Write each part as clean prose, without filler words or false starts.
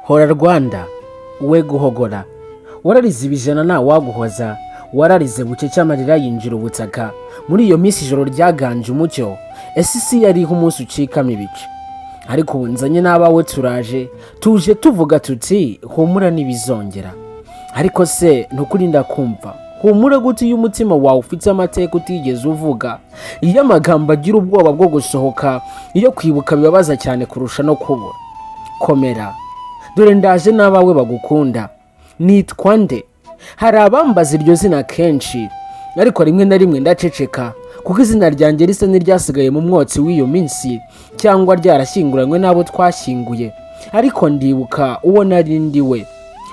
Hora Rwanda we guhogora wararize ibijana nta waguhoza wararize buce cy'amarira yinjira ubutaka muri iyo minsi ijoro ryaganje umucyo isi yariho umunsi ucikamo ibice ariko ubunzanye n'abawe turaje tuje tuvuga tuti humura n'ibizongera ariko se ntukurinda kumva humura gute iyo umutima wawe ufite amateka utigeze uvuga iyo amagambo agira ubwoba bwo gusohoka iyo kwibuka bibabaza cyane kurusha no kubura komera dore ndaje n'abawe bagukunda nitwa nde hari abambaza iryo zina kenshi ariko rimwe na rimwe ndaceceka kuko izina ryanjye risa n'iryasigaye mu mwotsi w'iyo minsi cyangwa ryarashyinguranywe n'abo twashyinguye ariko ndibuka uwo nari ndiwe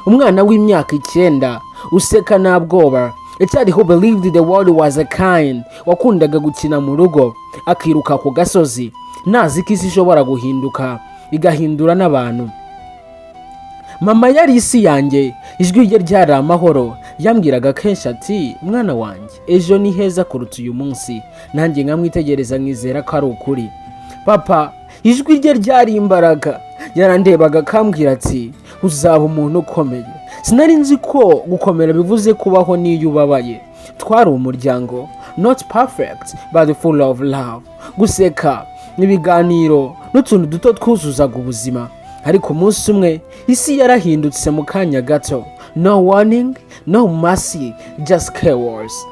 umwana w'imyaka 9 useka nta bwoba icyari who believed the world was a kind wakundaga gukina mu rugo akiruka ku gasozi nazi ko isi ishobora guhinduka igahindura n'abantu. Mama yari isi yanjye ijwi rye ryari amahoro yambwiraga kenshi ati mwana wanjye ejo ni heza kuruta uyu munsi nanjye nkamwitegereza nkizera ko ari ukuri. Papa ijwi rye ryari imbaraga yarandebaga akambwira ati uzaba umuntu ukomeye. Sinari nzi ko gukomera bivuze kubaho n'iyo ubabaye. Twari umuryango not perfect but full of love, guseka n'ibiganiro n'utuntu duto twuzuzaga ubuzima. Ariko umunsi umwe isi yarahindutse mu kanya gato. No warning, no mercy, just chaos.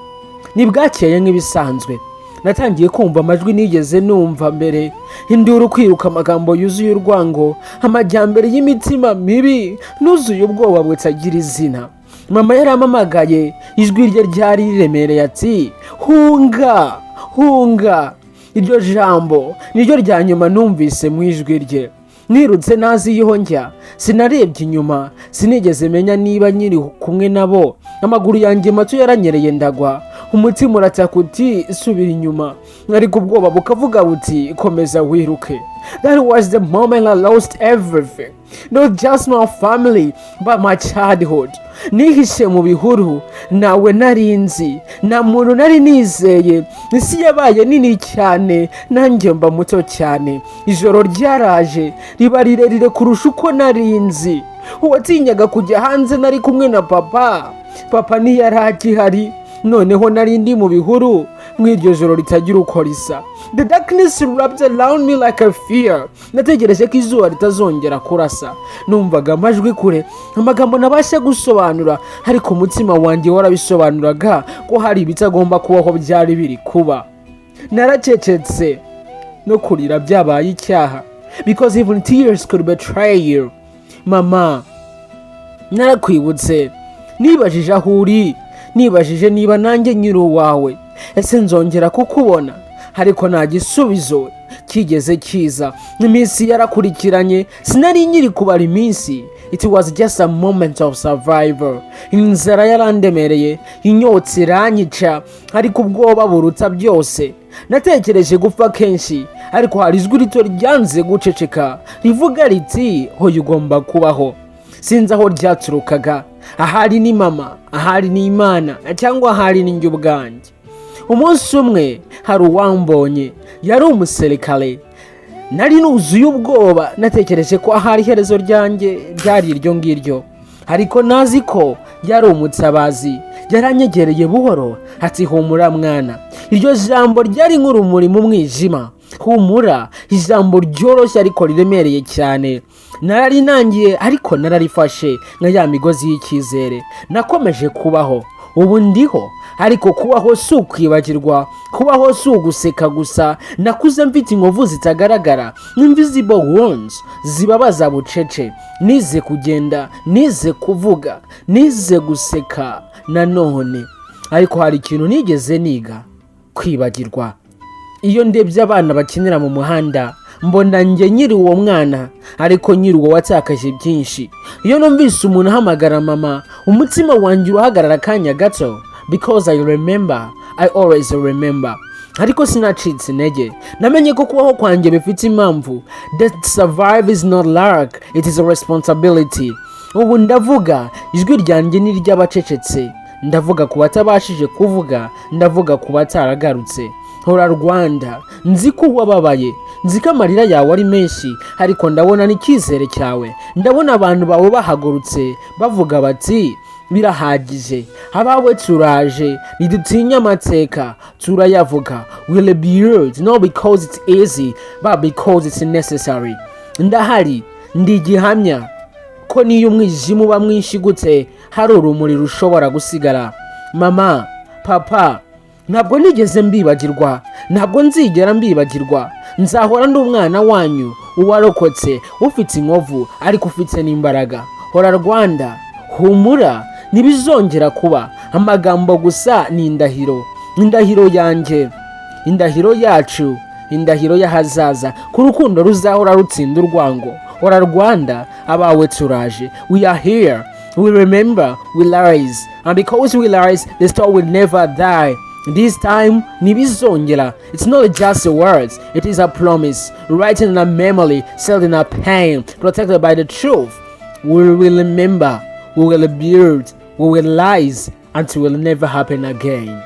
Nibwakeye nk'ibisanzwe natangiye kumva amajwi nigeze numva mbere, induru, kwiruka, amagambo yuzuye urwango, amajyambere y'imitima mibi nuzuye ubwoba butagira izina. Mama yaramamagaye ijwi rye ryari riremereye ati hunga hunga. Iryo jambo niryo rya nyuma numvise mu ijwi rye. Nirutse nazi iyo njya, sinarebye inyuma, sinigeze menya niba nyiri kumwe nabo. Amaguru yanjye mato yaranyereye ndagwa, umutima urataka uti subira inyuma, ariko ubwoba bukavuga buti komeza wiruke. That was the moment I lost everything, not just my family but my childhood. Nihishe mu bihuru nawe narinzi, nta muntu nari nizeye. Isi yabaye nini cyane nanjye mba muto cyane. Ijoro ryaraje riba rirerire kurusha uko narinzi. Uwatinyaga kujya hanze nari kumwe na papa ntiyari agihari. Noneho nari ndi mu bihuru mw'iryo joro ritagira uko risa. The darkness wrapped around me like a fear. Nategereje ko izuba ritazongera kurasa. Numvaga amajwi kure, amagambo nabasha gusobanura, ariko umutima wanjye warabisobanuraga ko hari ibitagomba kubaho byari biri kuba. Naracecetse no kurira byabaye icyaha, because even tears could betray you. Mama, narakwibutse, nibajije aho uri, nibajije niba nanjye nyiri uwawe, ese nzongera kukubona, ariko nta gisubizo kigeze kiza. Iminsi yarakurikiranye, sinari nyiri kubara iminsi. It was just a moment of survival. Inzara yarandemereye, inyotsi iranyica, ariko ubwoba buruta byose. Natekereje gupfa kenshi, ariko hari ijwi rito ryanze guceceka rivuga riti hoya ugomba kubaho. Sinzi aho ryaturukaga, ahari ni mama, ahari ni Imana, cyangwa ahari ni njye ubwanjye. Umunsi umwe hari uwambonye, yari umusirikare. Nari nuzuye ubwoba, natekereje ko ahari iherezo ryanjye ryari iryo ngiryo, ariko nazi ko yari umutabazi. Yaranyegereye buhoro ati humura mwana. Iryo jambo ryari nk'urumuri mu mwijima. Humura, ijambo ryoroshye ariko riremereye cyane. Narari nangiye ariko nararifashe nka ya migozi y'icyizere. Nakomeje kubaho, ubu ndiho, ariko kubaho si ukwibagirwa, kubaho si uguseka gusa. Nakuze mfite inkovu zitagaragara, invisible wounds zibabaza bucece. Nize kugenda, nize kuvuga, nize guseka nanone, ariko hari ikintu nigeze niga: kwibagirwa. Iyo ndebye abana bakinira mu muhanda mbona njye nyiri uwo mwana, ariko nyiri uwo watakaje byinshi. Iyo numvise umuntu ahamagara mama, umutima wanjye uhagarara akanya gato, because I remember, I always remember. Ariko sinacitse intege, namenye ko kubaho kwanjye bifite impamvu. That survive is not luck, it is a responsibility. Ubu ndavuga, ijwi ryanjye ni ry'abacecetse, ndavuga ku batabashije kuvuga, ndavuga ku bataragarutse. Hora Rwanda, nzi ko wababaye, nzi ko amarira yawe ari menshi, ariko ndabona n'icyizere cyawe, ndabona abantu bawe bahagurutse bavuga bati birahagije, abawe turaje, ntidutinya amateka, turayavuga. We'll build not because it's easy but because it's necessary. Ndahari, ndi gihamya ko niyo umwijima uba mwinshi gute hari urumuri rushobora gusigara. Mama, papa, ntabwo nigeze mbibagirwa, ntabwo nzigera mbibagirwa. Nzahora ndi umwana wanyu uwarokotse, ufite inkovu ariko ufite n'imbaraga. Hora Rwanda, humura, ntibizongera kuba amagambo gusa, ni indahiro, indahiro yanjye, indahiro yacu, indahiro y'ahazaza, ku rukundo ruzahora rutsinda urwango. Hora Rwanda, abawe turaje. We are here, we remember, we rise, and because we rise, the story will never die. This time, ntibizongera. It's not just a words, it is a promise, written in a memory, sealed in a pen, protected by the truth. We will remember, we will build, we will rise, until it will never happen again.